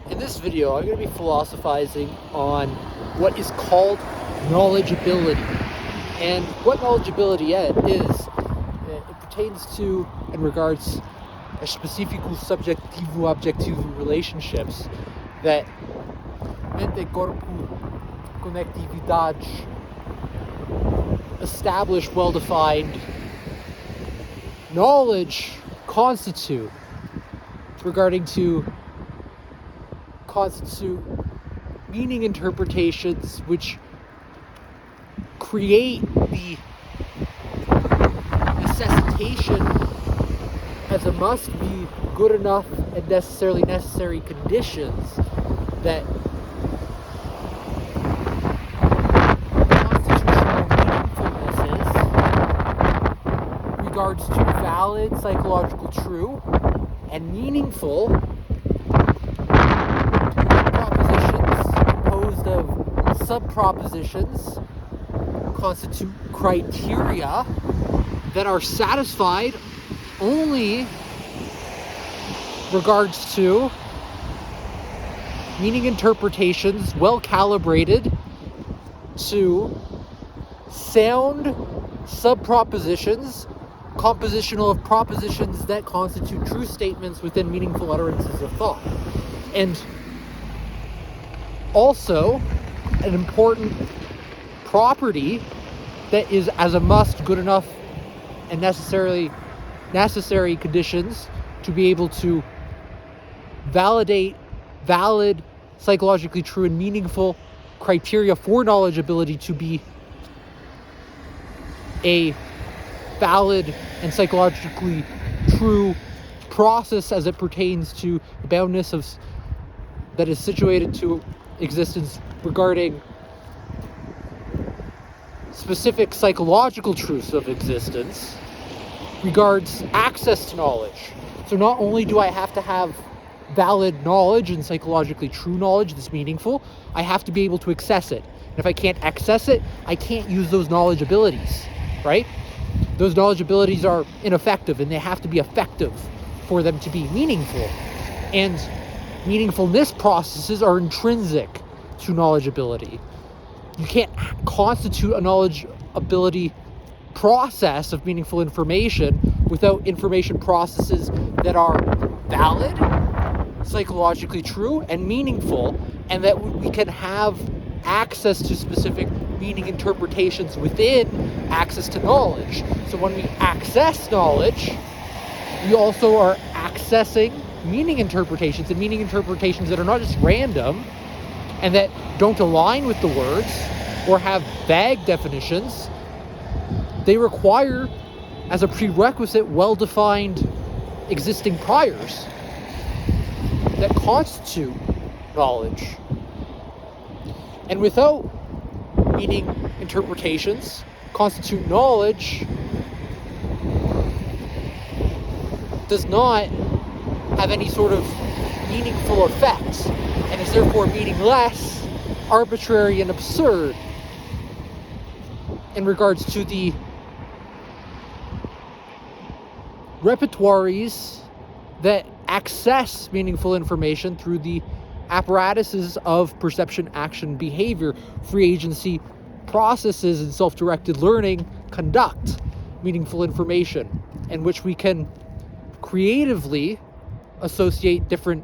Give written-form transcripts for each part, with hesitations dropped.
In this video, I'm going to be philosophizing on what is called knowledgeability. And what knowledgeability is, it pertains to and regards específico subjectivo-objectivo relationships that mente, corpo, conectividades establish well-defined knowledge constitute meaning interpretations which create the necessitation as a must be good enough and necessary conditions that constitutional meaningfulnesses regards to valid psychological true and meaningful propositions composed of subpropositions constitute criteria that are satisfied only regards to meaning interpretations well calibrated to sound subpropositions compositional of propositions that constitute true statements within meaningful utterances of thought. And also an important property that is as a must good enough and necessary conditions to be able to validate valid, psychologically true and meaningful criteria for knowledgeability to be a valid and psychologically true process as it pertains to the boundness of that is situated to existence regarding specific psychological truths of existence regards access to knowledge. So not only do I have to have valid knowledge and psychologically true knowledge that's meaningful, I have to be able to access it. And if I can't access it, I can't use those knowledge abilities, right? Those knowledge abilities are ineffective and they have to be effective for them to be meaningful. And meaningfulness processes are intrinsic to knowledgeability. You can't constitute a knowledgeability process of meaningful information without information processes that are valid, psychologically true, and meaningful, and that we can have access to specific meaning interpretations within access to knowledge. So when we access knowledge, we also are accessing meaning interpretations, and meaning interpretations that are not just random and that don't align with the words or have vague definitions. They require, as a prerequisite, well-defined existing priors that constitute knowledge. And without meaning interpretations constitute knowledge does not have any sort of meaningful effect and is therefore meaningless, arbitrary, and absurd in regards to the repertoires that access meaningful information through the apparatuses of perception, action, behavior, free agency, processes, and self-directed learning conduct meaningful information, in which we can creatively associate different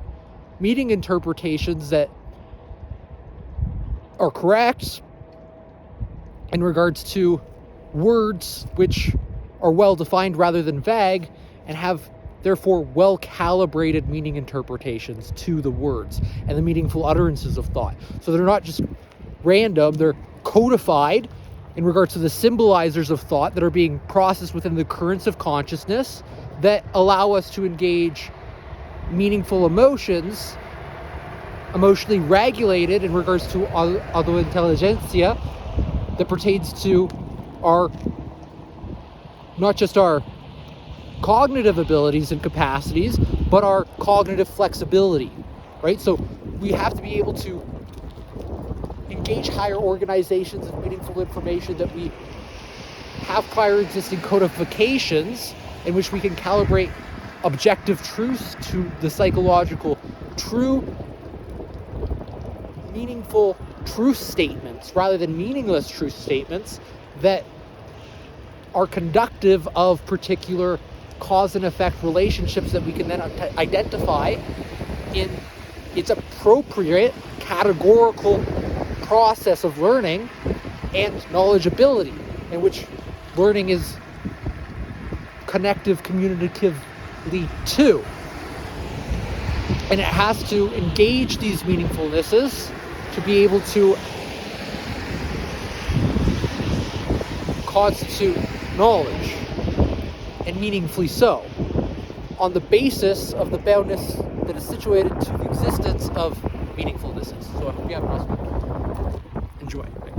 meaning interpretations that are correct in regards to words which are well-defined rather than vague and have therefore well-calibrated meaning interpretations to the words and the meaningful utterances of thought. So they're not just random, they're codified in regards to the symbolizers of thought that are being processed within the currents of consciousness that allow us to engage meaningful emotions, emotionally regulated in regards to autointelligentsia that pertains to our, not just our cognitive abilities and capacities, but our cognitive flexibility, right? So we have to be able to engage higher organizations of meaningful information that we have prior existing codifications in which we can calibrate objective truths to the psychological true meaningful truth statements rather than meaningless truth statements that are conductive of particular cause and effect relationships that we can then identify in its appropriate categorical process of learning and knowledgeability, in which learning is connective communicatively too. And it has to engage these meaningfulnesses to be able to constitute knowledge, and meaningfully so, on the basis of the boundness that is situated to the existence of meaningfulnesses. So I hope you have an awesome day. Enjoy.